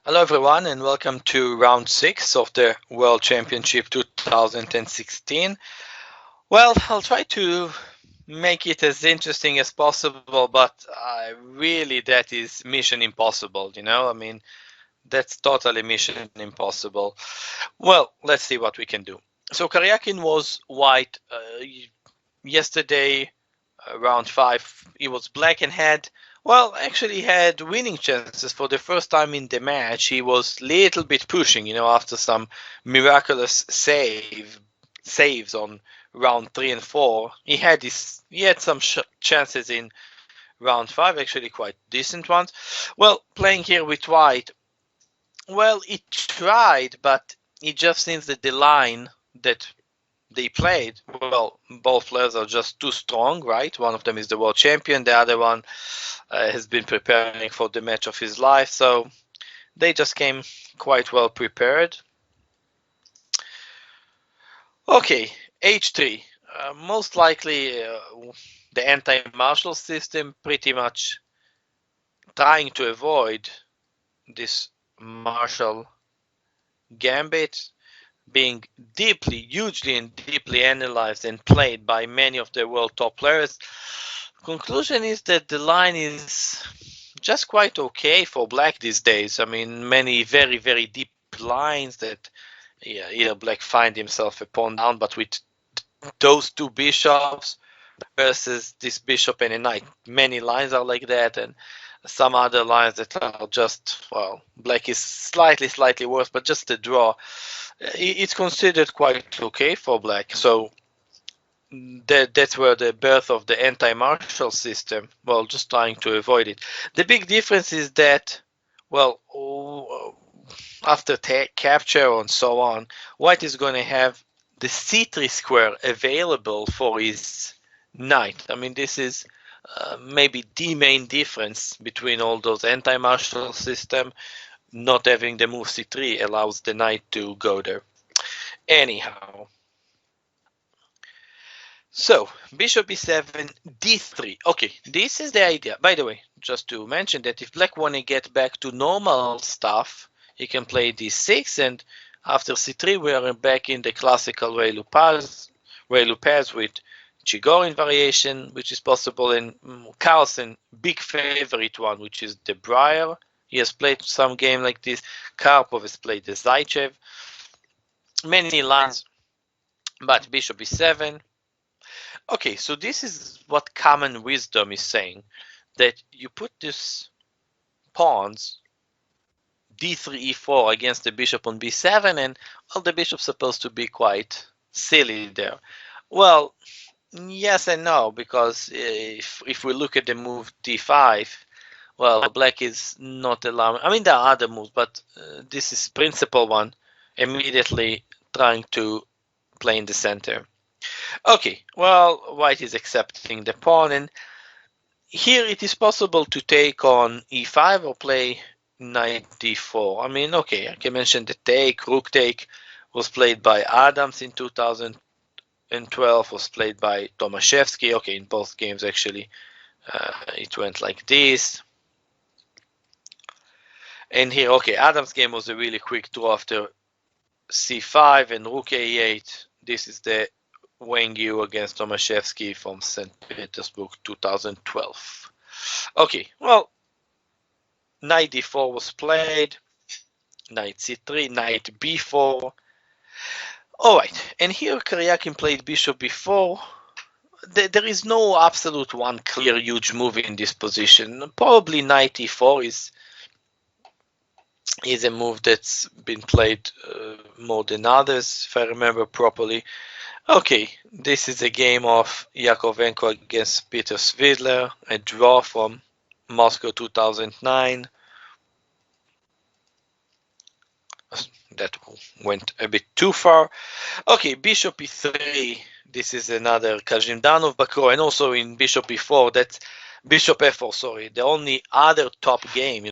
Hello everyone and welcome to round 6 of the World Championship 2016. Well, I'll try to make it as interesting as possible, but really that is mission impossible, you know? I mean, that's totally mission impossible. Well, let's see what we can do. So Karyakin was white yesterday, round 5. He was black and actually had winning chances for the first time in the match. He was little bit pushing, you know, after some miraculous saves on round 3 and 4. He had some chances in round 5, actually quite decent ones. Well, playing here with white, well, he tried, but it just seems that the line that they played, well, both players are just too strong, right? One of them is the world champion, the other one has been preparing for the match of his life, so they just came quite well prepared. Okay, H3. Most likely the anti-martial system, pretty much trying to avoid this martial gambit, being hugely and deeply analyzed and played by many of the world top players. Conclusion is that the line is just quite okay for black these days. I mean, many very, very deep lines that either black find himself a pawn down, but with those two bishops versus this bishop and a knight. Many lines are like that, and some other lines that are just, well, black is slightly worse, but just a draw. It's considered quite okay for black. So that's where the birth of the anti-martial system, well, just trying to avoid it. The big difference is that, well, after capture and so on, white is going to have the c3 square available for his knight. I mean, this is maybe the main difference between all those anti-martial system. Not having the move c3 allows the knight to go there. Anyhow, so bishop e7, d3. Okay, this is the idea. By the way, just to mention that if black want to get back to normal stuff, he can play d6, and after c3 we are back in the classical Rayleigh pairs with Chigorin variation, which is possible, in Carlsen big favorite one, which is the Breyer. He has played some game like this. Karpov has played the Zaitsev. Many lines, but bishop e7. Okay, so this is what common wisdom is saying, that you put these pawns d3, e4 against the bishop on b7, and well, the bishop's supposed to be quite silly there. Well, yes and no, because if we look at the move d5, well, black is not allowing. I mean, there are other moves, but this is principal one, immediately trying to play in the center. Okay, well, white is accepting the pawn, and here it is possible to take on e5 or play knight d4. I mean, okay, I can mention the take, rook take was played by Adams in 2012, was played by Tomaszewski. Okay, in both games actually it went like this. And here, okay, Adams' game was a really quick draw after c5 and rook a8. This is the Wang Yu against Tomaszewski from St. Petersburg 2012. Okay, well, knight d4 was played, knight c3, knight b4. Alright, and here Karyakin played bishop b4. There is no absolute one clear huge move in this position. Probably knight e4 is a move that's been played more than others, if I remember properly. Okay, this is a game of Yakovenko against Peter Svidler, a draw from Moscow 2009. That went a bit too far. Okay, bishop e3. This is another Kazimdanov Bakro, and also in bishop e4, that's bishop f4, sorry. The only other top game